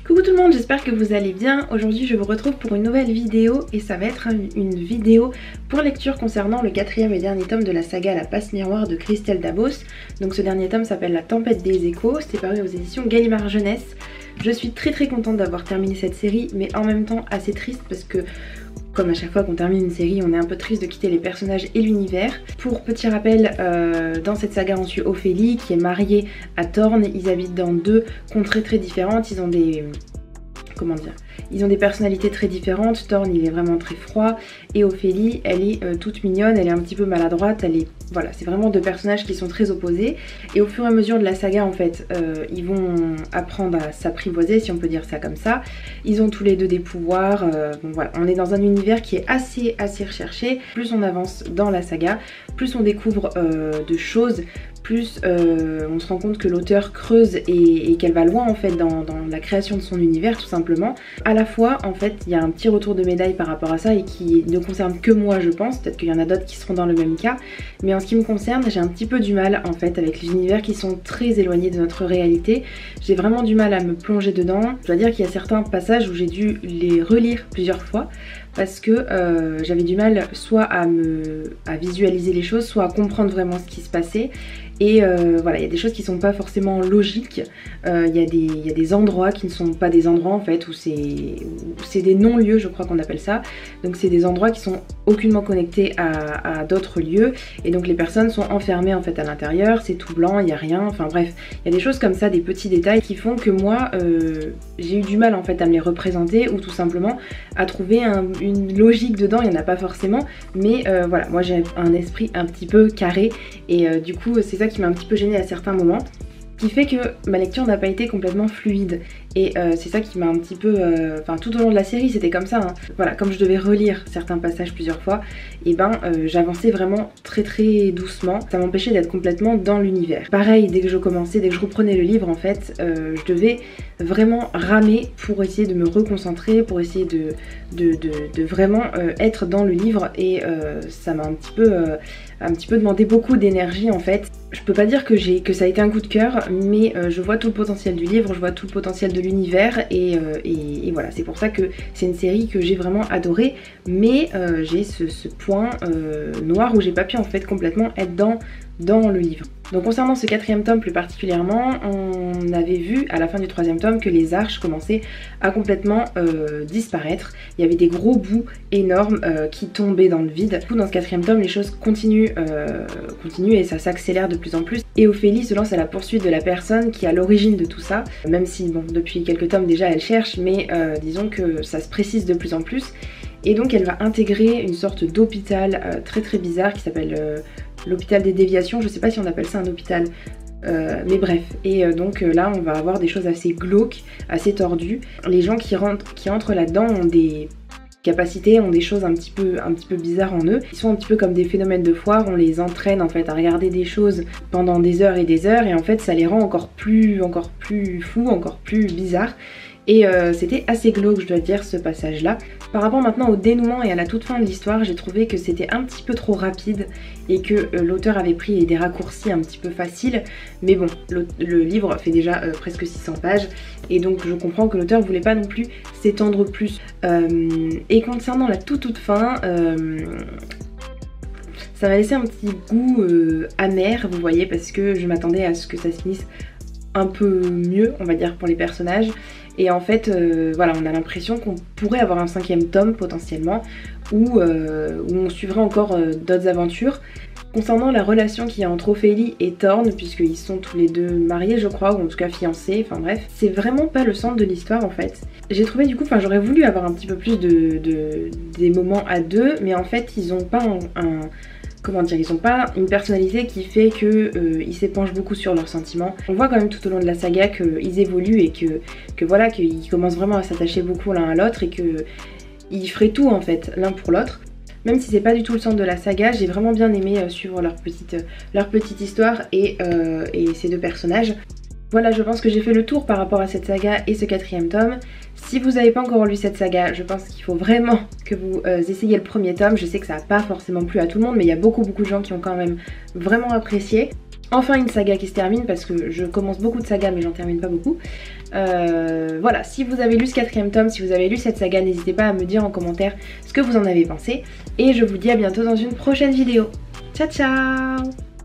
Coucou tout le monde, j'espère que vous allez bien. Aujourd'hui je vous retrouve pour une nouvelle vidéo et ça va être une vidéo pour lecture concernant le quatrième et dernier tome de la saga La Passe Miroir de Christelle Dabos. Donc ce dernier tome s'appelle La Tempête des Échos, c'est paru aux éditions Gallimard Jeunesse. Je suis très contente d'avoir terminé cette série, mais en même temps assez triste parce que comme à chaque fois qu'on termine une série, on est un peu triste de quitter les personnages et l'univers. Pour petit rappel, dans cette saga on suit Ophélie qui est mariée à Thorn. Ils habitent dans deux contrées très différentes, ils ont des... comment dire, ils ont des personnalités très différentes. Thorn il est vraiment très froid et Ophélie elle est toute mignonne, elle est un petit peu maladroite, elle est... voilà, c'est vraiment deux personnages qui sont très opposés. Et au fur et à mesure de la saga en fait, ils vont apprendre à s'apprivoiser si on peut dire ça comme ça. Ils ont tous les deux des pouvoirs, bon voilà, on est dans un univers qui est assez recherché. Plus on avance dans la saga, plus on découvre de choses, plus on se rend compte que l'auteur creuse et qu'elle va loin en fait dans la création de son univers tout simplement. À la fois en fait il y a un petit retour de médaille par rapport à ça et qui ne concerne que moi je pense, peut-être qu'il y en a d'autres qui seront dans le même cas, mais en ce qui me concerne j'ai un petit peu du mal en fait avec les univers qui sont très éloignés de notre réalité. J'ai vraiment du mal à me plonger dedans. Je dois dire qu'il y a certains passages où j'ai dû les relire plusieurs fois parce que j'avais du mal soit à visualiser les choses, soit à comprendre vraiment ce qui se passait. Et voilà, il y a des choses qui sont pas forcément logiques, il y a des endroits qui ne sont pas des endroits en fait, où c'est des non-lieux je crois qu'on appelle ça. Donc c'est des endroits qui sont aucunement connectés à d'autres lieux et donc les personnes sont enfermées en fait à l'intérieur, c'est tout blanc, il n'y a rien, enfin bref, il y a des choses comme ça, des petits détails qui font que moi j'ai eu du mal en fait à me les représenter ou tout simplement à trouver une logique dedans. Il n'y en a pas forcément, mais voilà, moi j'ai un esprit un petit peu carré et du coup c'est ça qui m'a un petit peu gênée à certains moments, qui fait que ma lecture n'a pas été complètement fluide. Et c'est ça qui m'a un petit peu... Enfin tout au long de la série c'était comme ça, hein. Voilà, comme je devais relire certains passages plusieurs fois, et ben j'avançais vraiment très doucement. Ça m'empêchait d'être complètement dans l'univers. Pareil, dès que je commençais, dès que je reprenais le livre en fait, je devais vraiment ramer pour essayer de me reconcentrer, pour essayer de vraiment être dans le livre. Et ça m'a un petit peu demandé beaucoup d'énergie en fait. Je peux pas dire que ça a été un coup de cœur, mais je vois tout le potentiel du livre, je vois tout le potentiel de l'univers et voilà, c'est pour ça que c'est une série que j'ai vraiment adorée, mais j'ai ce point noir où j'ai pas pu en fait complètement être dans le livre. Donc concernant ce quatrième tome plus particulièrement, on avait vu à la fin du troisième tome que les arches commençaient à complètement disparaître. Il y avait des gros bouts énormes qui tombaient dans le vide. Du coup dans ce quatrième tome les choses continuent et ça s'accélère de plus en plus. Et Ophélie se lance à la poursuite de la personne qui est à l'origine de tout ça, même si bon depuis quelques tomes déjà elle cherche, mais disons que ça se précise de plus en plus. Et donc elle va intégrer une sorte d'hôpital très bizarre qui s'appelle l'hôpital des déviations. Je sais pas si on appelle ça un hôpital, mais bref. Et donc là on va avoir des choses assez glauques, assez tordues. Les gens qui entrent là-dedans ont des capacités, ont des choses un petit peu bizarres en eux. Ils sont un petit peu comme des phénomènes de foire, on les entraîne en fait à regarder des choses pendant des heures et en fait ça les rend encore plus fous, encore plus bizarres. Et c'était assez glauque je dois dire ce passage là. Par rapport maintenant au dénouement et à la toute fin de l'histoire, j'ai trouvé que c'était un petit peu trop rapide et que l'auteur avait pris des raccourcis un petit peu faciles. Mais bon, le livre fait déjà presque 600 pages et donc je comprends que l'auteur voulait pas non plus s'étendre plus. Et concernant la toute fin, ça m'a laissé un petit goût amer, vous voyez, parce que je m'attendais à ce que ça se finisse un peu mieux, on va dire, pour les personnages. Et en fait, voilà, on a l'impression qu'on pourrait avoir un cinquième tome potentiellement, où on suivrait encore d'autres aventures. Concernant la relation qu'il y a entre Ophélie et Thorn, puisqu'ils sont tous les deux mariés je crois, ou en tout cas fiancés, enfin bref, c'est vraiment pas le centre de l'histoire en fait. J'ai trouvé du coup, enfin j'aurais voulu avoir un petit peu plus des moments à deux, mais en fait ils ont pas comment dire, ils ont pas une personnalité qui fait qu'ils s'épanchent beaucoup sur leurs sentiments. On voit quand même tout au long de la saga qu'ils évoluent et que voilà, qu'ils commencent vraiment à s'attacher beaucoup l'un à l'autre et qu'ils feraient tout en fait l'un pour l'autre. Même si c'est pas du tout le centre de la saga, j'ai vraiment bien aimé suivre leur petite histoire et ces deux personnages. Voilà, je pense que j'ai fait le tour par rapport à cette saga et ce 4e tome. Si vous n'avez pas encore lu cette saga, je pense qu'il faut vraiment que vous essayiez le 1er tome. Je sais que ça n'a pas forcément plu à tout le monde, mais il y a beaucoup de gens qui ont quand même vraiment apprécié. Enfin une saga qui se termine, parce que je commence beaucoup de sagas mais j'en termine pas beaucoup. Voilà, si vous avez lu ce 4e tome, si vous avez lu cette saga, n'hésitez pas à me dire en commentaire ce que vous en avez pensé. Et je vous dis à bientôt dans une prochaine vidéo. Ciao ciao!